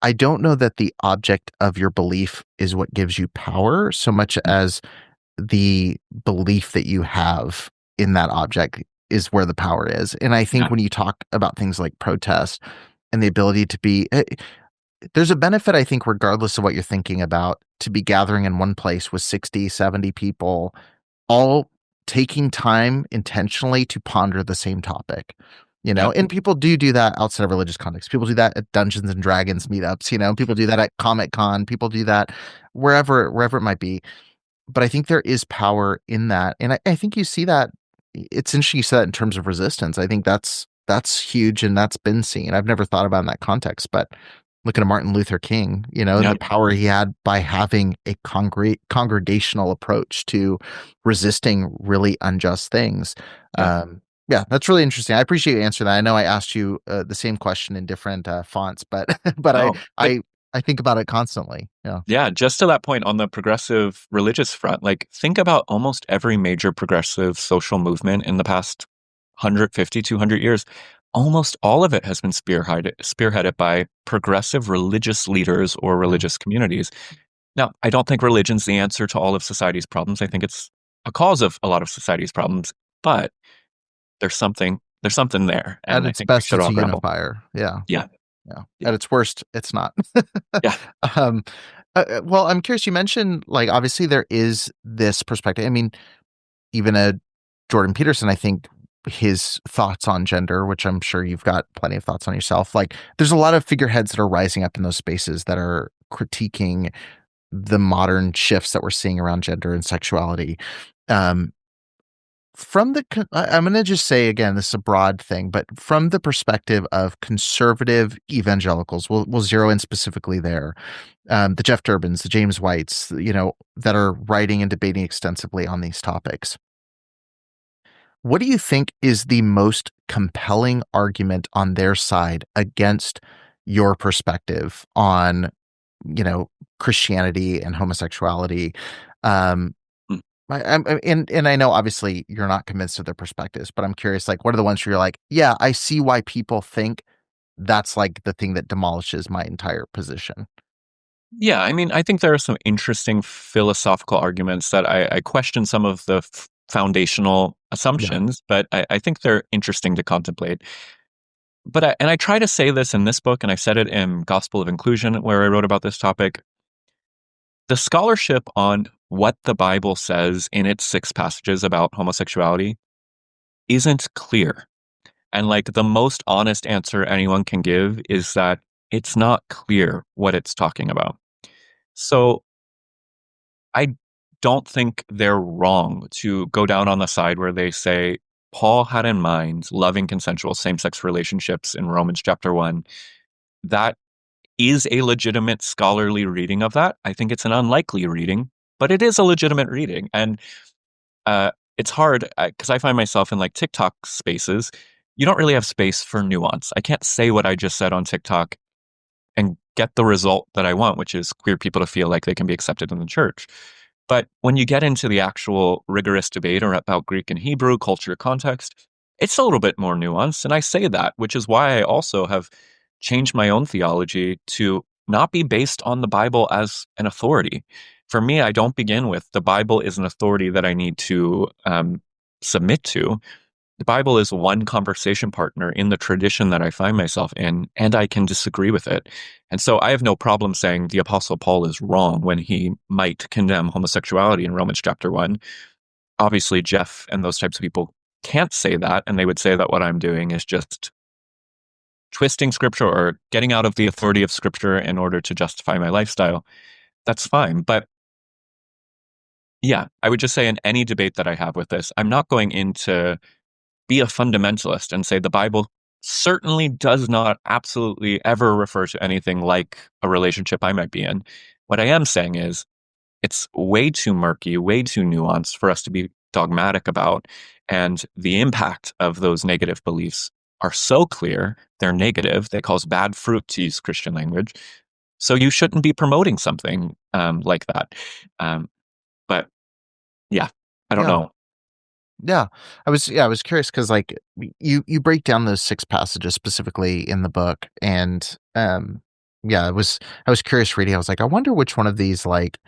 Speaker 1: I don't know that the object of your belief is what gives you power so much as the belief that you have in that object is where the power is. And I think when you talk about things like protest and the ability to be, there's a benefit, I think, regardless of what you're thinking about, to be gathering in one place with 60, 70 people, all taking time intentionally to ponder the same topic. And people do that outside of religious context. People do that at Dungeons and Dragons meetups, people do that at Comic Con, people do that wherever it might be. But I think there is power in that. And I think you see that. It's interesting you said that in terms of resistance. I think that's huge, and that's been seen. I've never thought about it in that context, but looking at Martin Luther King, the power he had by having a congregational approach to resisting really unjust things. Yeah, that's really interesting. I appreciate you answering that. I know I asked you the same question in different fonts, but I think about it constantly.
Speaker 4: Yeah, just to that point on the progressive religious front, like think about almost every major progressive social movement in the past 150, 200 years. Almost all of it has been spearheaded by progressive religious leaders or religious communities. Now, I don't think religion's the answer to all of society's problems. I think it's a cause of a lot of society's problems, but there's something there.
Speaker 1: And
Speaker 4: I
Speaker 1: it's
Speaker 4: think
Speaker 1: best it's a unifier. Yeah. At its worst, it's not.
Speaker 4: Yeah.
Speaker 1: Well, I'm curious, you mentioned, like, obviously there is this perspective. I mean, even Jordan Peterson, I think his thoughts on gender, which I'm sure you've got plenty of thoughts on yourself. Like, there's a lot of figureheads that are rising up in those spaces that are critiquing the modern shifts that we're seeing around gender and sexuality. I'm going to just say again, this is a broad thing, but from the perspective of conservative evangelicals, we'll zero in specifically there. The Jeff Durbins, the James Whites, that are writing and debating extensively on these topics. What do you think is the most compelling argument on their side against your perspective on, Christianity and homosexuality? And I know obviously you're not convinced of their perspectives, but I'm curious, like, what are the ones where you're like, yeah, I see why people think that's like the thing that demolishes my entire position?
Speaker 4: Yeah, I mean, I think there are some interesting philosophical arguments that I question some of the foundational assumptions, but I think they're interesting to contemplate. But I try to say this in this book, and I said it in Gospel of Inclusion, where I wrote about this topic. The scholarship on what the Bible says in its 6 passages about homosexuality isn't clear. And like the most honest answer anyone can give is that it's not clear what it's talking about. So I don't think they're wrong to go down on the side where they say Paul had in mind loving consensual same-sex relationships in Romans chapter 1. That is a legitimate scholarly reading of that. I think it's an unlikely reading, but it is a legitimate reading. And it's hard because I find myself in like TikTok spaces. You don't really have space for nuance. I can't say what I just said on TikTok and get the result that I want, which is queer people to feel like they can be accepted in the church. But when you get into the actual rigorous debate or about Greek and Hebrew, culture, context, it's a little bit more nuanced. And I say that, which is why I also have changed my own theology to not be based on the Bible as an authority. For me, I don't begin with the Bible is an authority that I need to submit to. The Bible is one conversation partner in the tradition that I find myself in, and I can disagree with it. And so I have no problem saying the Apostle Paul is wrong when he might condemn homosexuality in Romans chapter 1. Obviously, Jeff and those types of people can't say that, and they would say that what I'm doing is just twisting scripture or getting out of the authority of scripture in order to justify my lifestyle, that's fine. But yeah, I would just say in any debate that I have with this, I'm not going in to be a fundamentalist and say the Bible certainly does not absolutely ever refer to anything like a relationship I might be in. What I am saying is it's way too murky, way too nuanced for us to be dogmatic about. And the impact of those negative beliefs are so clear. They're negative. They cause bad fruit, to use Christian language. So you shouldn't be promoting something like that. But yeah, I don't
Speaker 1: Yeah.
Speaker 4: know.
Speaker 1: Yeah. I was curious because like you break down those 6 passages specifically in the book. And yeah, I was curious reading. I was like, I wonder which one of these like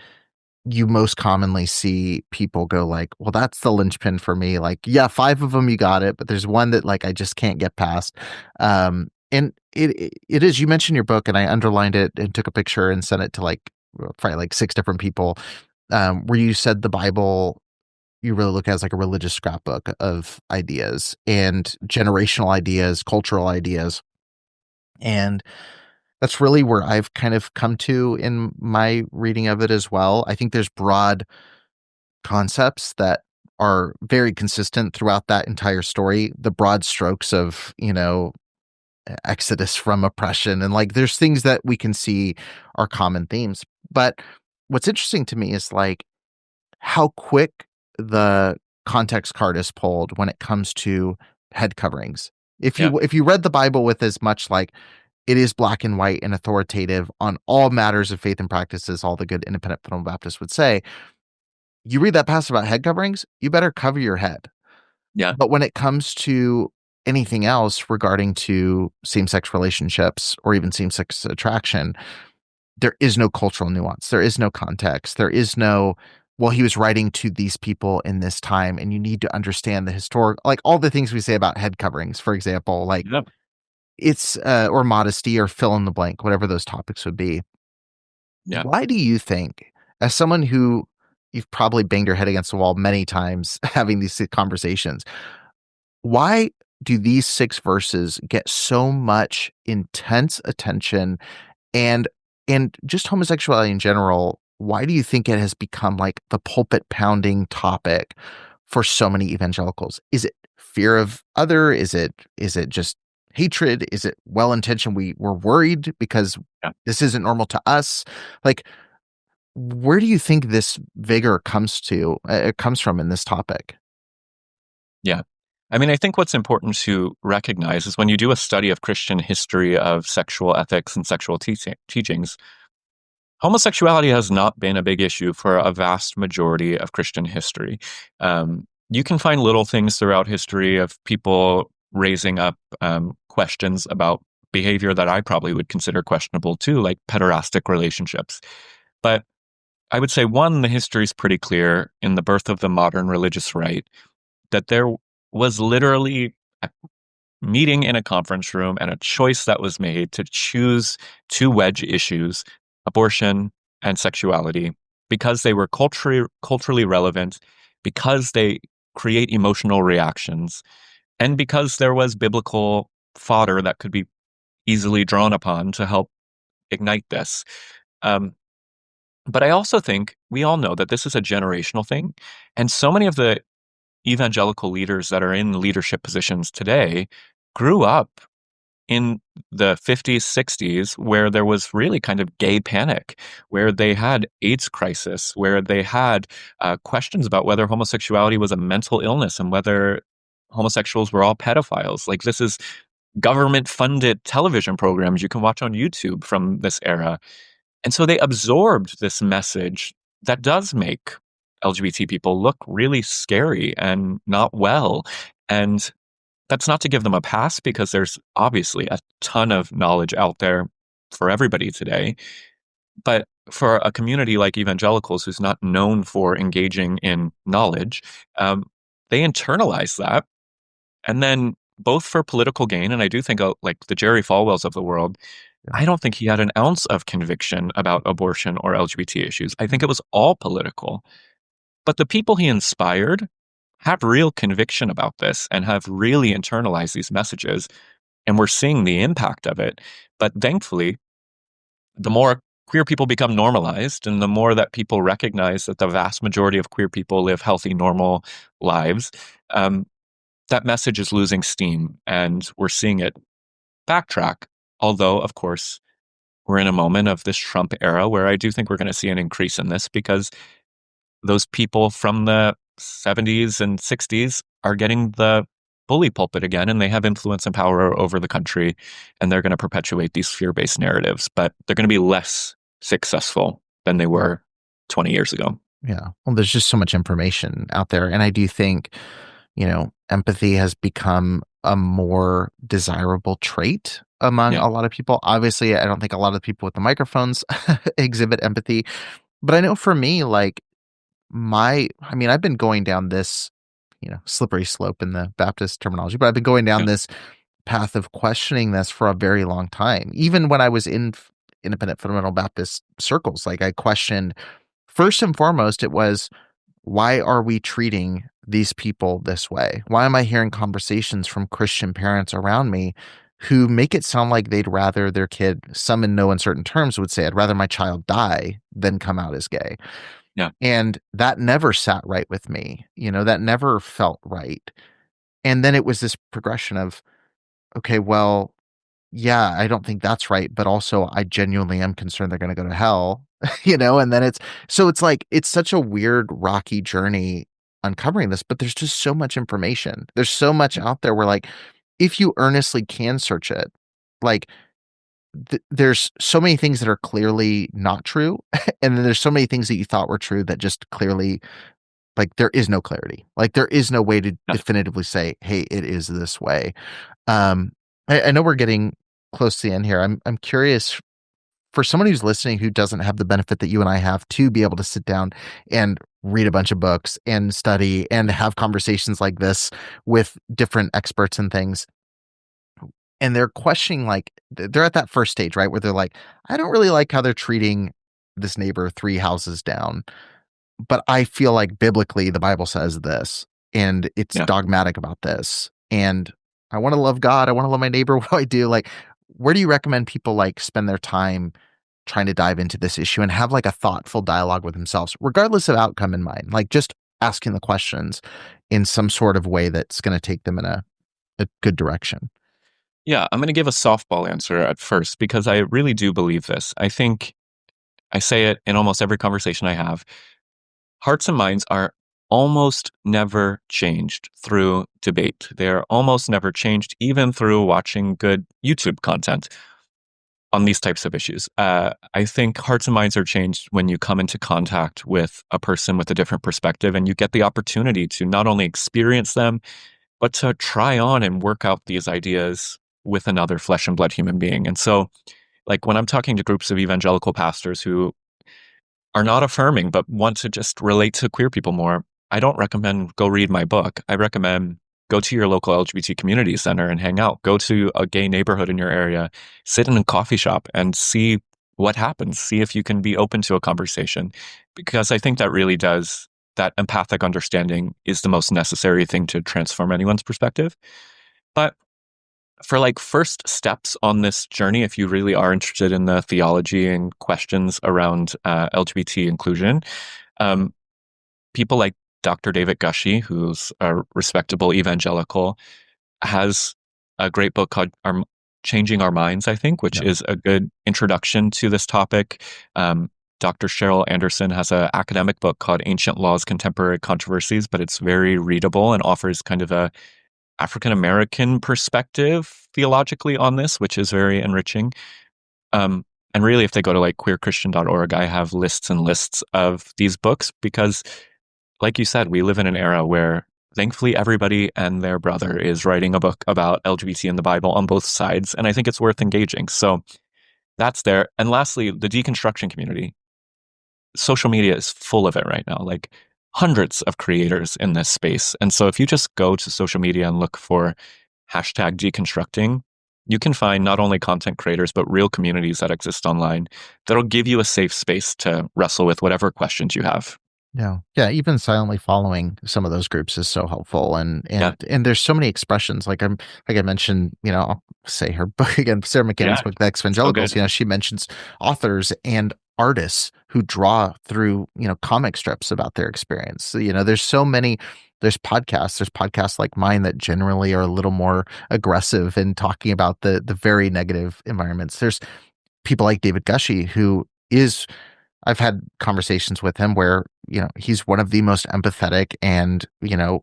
Speaker 1: you most commonly see people go like, well, that's the linchpin for me. Like, yeah, 5 of them you got it, but there's one that like I just can't get past. And it is, you mentioned your book and I underlined it and took a picture and sent it to like probably like 6 different people. Where you said the Bible you really look at as like a religious scrapbook of ideas and generational ideas, cultural ideas. And that's really where I've kind of come to in my reading of it as well. I think there's broad concepts that are very consistent throughout that entire story. The broad strokes of, exodus from oppression. And like there's things that we can see are common themes. But what's interesting to me is like how quick the context card is pulled when it comes to head coverings.
Speaker 4: Yeah.
Speaker 1: If you read the Bible with as much like it is black and white and authoritative on all matters of faith and practices, all the good independent fundamental Baptists would say, you read that passage about head coverings, you better cover your head.
Speaker 4: Yeah.
Speaker 1: But when it comes to anything else regarding to same-sex relationships or even same-sex attraction, there is no cultural nuance. There is no context. There is no, well, he was writing to these people in this time, and you need to understand the historic, like all the things we say about head coverings, for example, like it's, or modesty or fill in the blank, whatever those topics would be.
Speaker 4: Yeah.
Speaker 1: Why do you think, as someone who you've probably banged your head against the wall many times having these conversations, why do these 6 verses get so much intense attention and just homosexuality in general? Why do you think it has become like the pulpit pounding topic for so many evangelicals? Is it fear of other? Is it just hatred? Is it well-intentioned? We're worried because this isn't normal to us. Like, where do you think this vigor comes from in this topic?
Speaker 4: Yeah. I mean, I think what's important to recognize is when you do a study of Christian history of sexual ethics and sexual teachings, homosexuality has not been a big issue for a vast majority of Christian history. You can find little things throughout history of people raising up questions about behavior that I probably would consider questionable too, like pederastic relationships. But I would say, one, the history is pretty clear in the birth of the modern religious right that there was literally a meeting in a conference room and a choice that was made to choose 2 wedge issues, abortion and sexuality, because they were culturally relevant, because they create emotional reactions, and because there was biblical fodder that could be easily drawn upon to help ignite this. But I also think we all know that this is a generational thing. And so many of the evangelical leaders that are in leadership positions today grew up in the 50s, 60s, where there was really kind of gay panic, where they had AIDS crisis, where they had questions about whether homosexuality was a mental illness and whether homosexuals were all pedophiles. Like, this is government-funded television programs you can watch on YouTube from this era. And so they absorbed this message that does make LGBT people look really scary and not well. And that's not to give them a pass, because there's obviously a ton of knowledge out there for everybody today. But for a community like evangelicals, who's not known for engaging in knowledge, they internalize that. And then, both for political gain, and I do think like the Jerry Falwells of the world, I don't think he had an ounce of conviction about abortion or LGBT issues. I think it was all political. But the people he inspired have real conviction about this and have really internalized these messages. And we're seeing the impact of it. But thankfully, the more queer people become normalized and the more that people recognize that the vast majority of queer people live healthy, normal lives, that message is losing steam and we're seeing it backtrack. Although, of course, we're in a moment of this Trump era where I do think we're going to see an increase in this because those people from the 70s and 60s are getting the bully pulpit again, and they have influence and power over the country, and they're going to perpetuate these fear-based narratives, but they're going to be less successful than they were 20 years ago.
Speaker 1: Yeah. Well, there's just so much information out there. And I do think, empathy has become a more desirable trait among a lot of people. Obviously, I don't think a lot of people with the microphones exhibit empathy, but I know for me, like I've been going down this, slippery slope in the Baptist terminology, but I've been going down this path of questioning this for a very long time. Even when I was in independent fundamental Baptist circles, like I questioned, first and foremost, it was, why are we treating these people this way? Why am I hearing conversations from Christian parents around me who make it sound like they'd rather their kid, some in no uncertain terms would say, I'd rather my child die than come out as gay.
Speaker 4: Yeah.
Speaker 1: And that never sat right with me. That never felt right. And then it was this progression of, okay, well, yeah, I don't think that's right, but also I genuinely am concerned they're going to go to hell, and then it's like, it's such a weird, rocky journey uncovering this, but there's just so much information. There's so much out there where, like, if you earnestly can search it, like, there's so many things that are clearly not true. And then there's so many things that you thought were true that just clearly, like, there is no clarity. Like, there is no way to definitively say, hey, it is this way. I know we're getting close to the end here. I'm curious, for someone who's listening who doesn't have the benefit that you and I have to be able to sit down and read a bunch of books and study and have conversations like this with different experts and things. And they're questioning, like, they're at that first stage, right? Where they're like, I don't really like how they're treating this neighbor 3 houses down, but I feel like biblically the Bible says this and it's dogmatic about this. And I want to love God. I want to love my neighbor. What do I do? Like, where do you recommend people, like, spend their time trying to dive into this issue and have, like, a thoughtful dialogue with themselves, regardless of outcome in mind? Like, just asking the questions in some sort of way that's going to take them in a good direction.
Speaker 4: Yeah, I'm going to give a softball answer at first because I really do believe this. I think I say it in almost every conversation I have. Hearts and minds are almost never changed through debate. They're almost never changed even through watching good YouTube content on these types of issues. I think hearts and minds are changed when you come into contact with a person with a different perspective and you get the opportunity to not only experience them, but to try on and work out these ideas with another flesh and blood human being. And so, like, when I'm talking to groups of evangelical pastors who are not affirming, but want to just relate to queer people more, I don't recommend go read my book. I recommend go to your local LGBT community center and hang out. Go to a gay neighborhood in your area, sit in a coffee shop and see what happens. See if you can be open to a conversation. Because I think that really does, that empathic understanding is the most necessary thing to transform anyone's perspective. But for, like, first steps on this journey, if you really are interested in the theology and questions around LGBT inclusion, people like Dr. David Gushee, who's a respectable evangelical, has a great book called Changing Our Minds, I think, which is a good introduction to this topic. Dr. Cheryl Anderson has an academic book called Ancient Laws, Contemporary Controversies, but it's very readable and offers kind of a African-American perspective theologically on this, which is very enriching. And really, if they go to, like, queerchristian.org, I have lists and lists of these books because, like you said, we live in an era where thankfully everybody and their brother is writing a book about LGBT in the Bible on both sides, and I think it's worth engaging. So that's there. And lastly, the deconstruction community. Social media is full of it right now. Like, hundreds of creators in this space. And so if you just go to social media and look for hashtag deconstructing, you can find not only content creators, but real communities that exist online that'll give you a safe space to wrestle with whatever questions you have.
Speaker 1: Yeah. Yeah. Even silently following some of those groups is so helpful. And there's so many expressions. Like I mentioned, I'll say her book again, Sarah
Speaker 4: Yeah,
Speaker 1: McCann's book, The
Speaker 4: so
Speaker 1: Evangelicals,
Speaker 4: good.
Speaker 1: she mentions authors and artists who draw through, comic strips about their experience. So, there's so many, there's podcasts like mine that generally are a little more aggressive in talking about the very negative environments. There's people like David Gushee, who is I've had conversations with him where, he's one of the most empathetic and,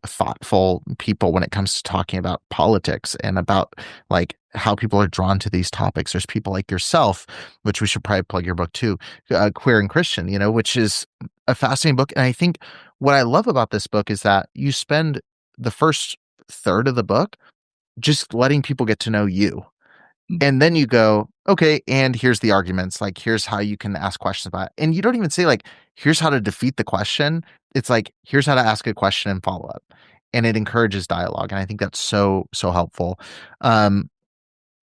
Speaker 1: thoughtful people when it comes to talking about politics and about like how people are drawn to these topics. There's people like yourself, which we should probably plug your book too, Queer and Christian, which is a fascinating book. And I think what I love about this book is that you spend the first third of the book just letting people get to know you. And then you go, okay, and here's the arguments. Like, here's how you can ask questions about it. And you don't even say, like, here's how to defeat the question. It's like, here's how to ask a question and follow up. And it encourages dialogue. And I think that's so, so helpful. Um,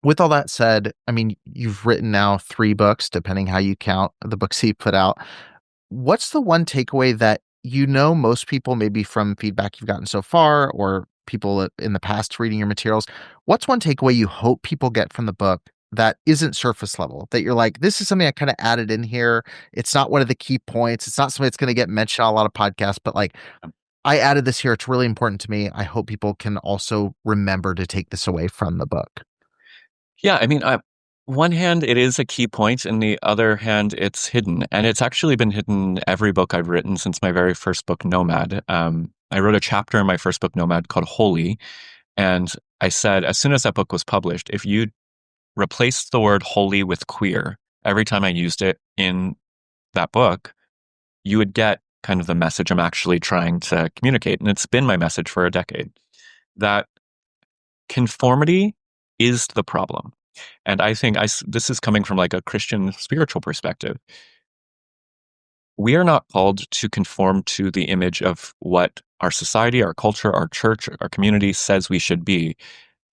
Speaker 1: with all that said, I mean, you've written now 3 books, depending how you count the books you put out. What's the one takeaway that most people, maybe from feedback you've gotten so far or people in the past reading your materials, what's one takeaway you hope people get from the book that isn't surface level, that you're like, this is something I kind of added in here. It's not one of the key points. It's not something that's going to get mentioned on a lot of podcasts, but like I added this here. It's really important to me. I hope people can also remember to take this away from the book.
Speaker 4: Yeah, I mean, one hand, it is a key point, and the other hand, it's hidden. And it's actually been hidden in every book I've written since my very first book, Nomad. I wrote a chapter in my first book, Nomad, called Holy. And I said, as soon as that book was published, if you replace the word holy with queer every time I used it in that book, you would get kind of the message I'm actually trying to communicate. And it's been my message for a decade, that conformity is the problem. And I think this is coming from like a Christian spiritual perspective. We are not called to conform to the image of what our society, our culture, our church, our community says we should be.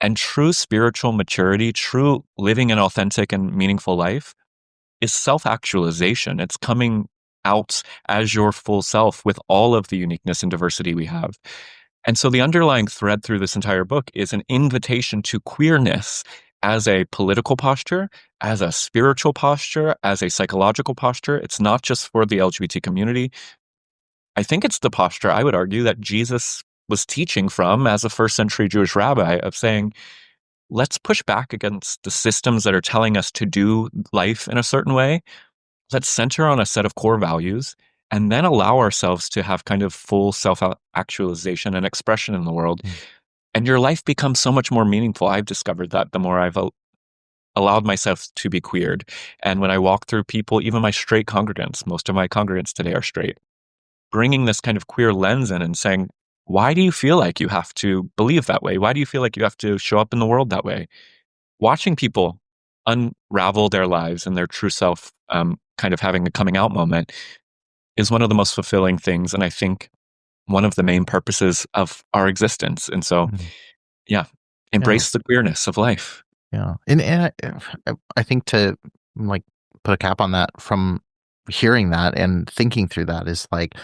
Speaker 4: And true spiritual maturity, true living an authentic and meaningful life is self-actualization. It's coming out as your full self with all of the uniqueness and diversity we have. And so the underlying thread through this entire book is an invitation to queerness as a political posture, as a spiritual posture, as a psychological posture. It's not just for the LGBT community. I think it's the posture, I would argue, that Jesus was teaching from as a first century Jewish rabbi, of saying, let's push back against the systems that are telling us to do life in a certain way. Let's center on a set of core values and then allow ourselves to have kind of full self-actualization and expression in the world. And your life becomes so much more meaningful. I've discovered that the more I've allowed myself to be queered. And when I walk through people, even my straight congregants, most of my congregants today are straight, bringing this kind of queer lens in and saying, why do you feel like you have to believe that way? Why do you feel like you have to show up in the world that way? Watching people unravel their lives and their true self, kind of having a coming out moment, is one of the most fulfilling things. And I think one of the main purposes of our existence. And so, embrace the queerness of life.
Speaker 1: Yeah. And I think to like put a cap on that, from hearing that and thinking through that, is like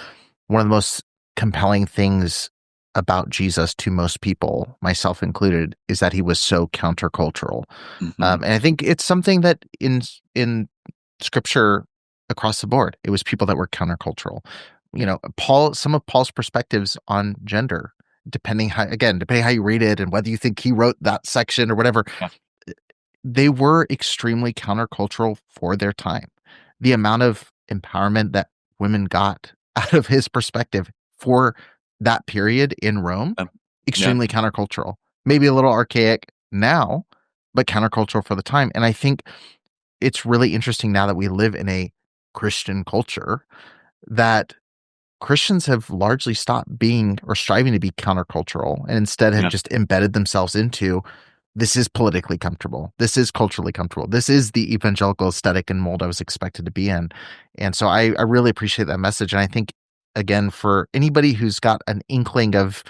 Speaker 1: one of the most compelling things about Jesus to most people, myself included, is that he was so countercultural. And I think it's something that in scripture across the board, it was people that were countercultural. Some of Paul's perspectives on gender, depending how you read it and whether you think he wrote that section or whatever, they were extremely countercultural for their time. The amount of empowerment that women got out of his perspective for that period in Rome, extremely countercultural, maybe a little archaic now, but countercultural for the time. And I think it's really interesting now that we live in a Christian culture that Christians have largely stopped being or striving to be countercultural and instead have just embedded themselves into, this is politically comfortable, this is culturally comfortable, this is the evangelical aesthetic and mold I was expected to be in. And so I really appreciate that message. And I think, again, for anybody who's got an inkling of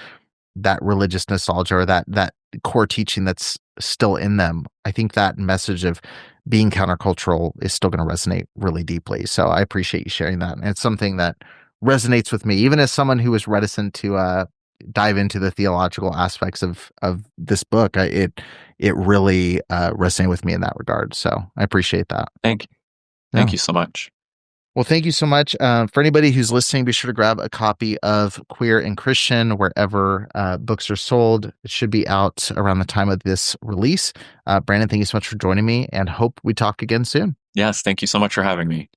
Speaker 1: that religious nostalgia or that core teaching that's still in them, I think that message of being countercultural is still going to resonate really deeply. So I appreciate you sharing that. And it's something that resonates with me, even as someone who was reticent to dive into the theological aspects of this book. It really resonated with me in that regard. So I appreciate that.
Speaker 4: Thank you. Thank you so much.
Speaker 1: Well, thank you so much. For anybody who's listening, be sure to grab a copy of Queer and Christian wherever books are sold. It should be out around the time of this release. Brandon, thank you so much for joining me, and hope we talk again soon.
Speaker 4: Yes, thank you so much for having me.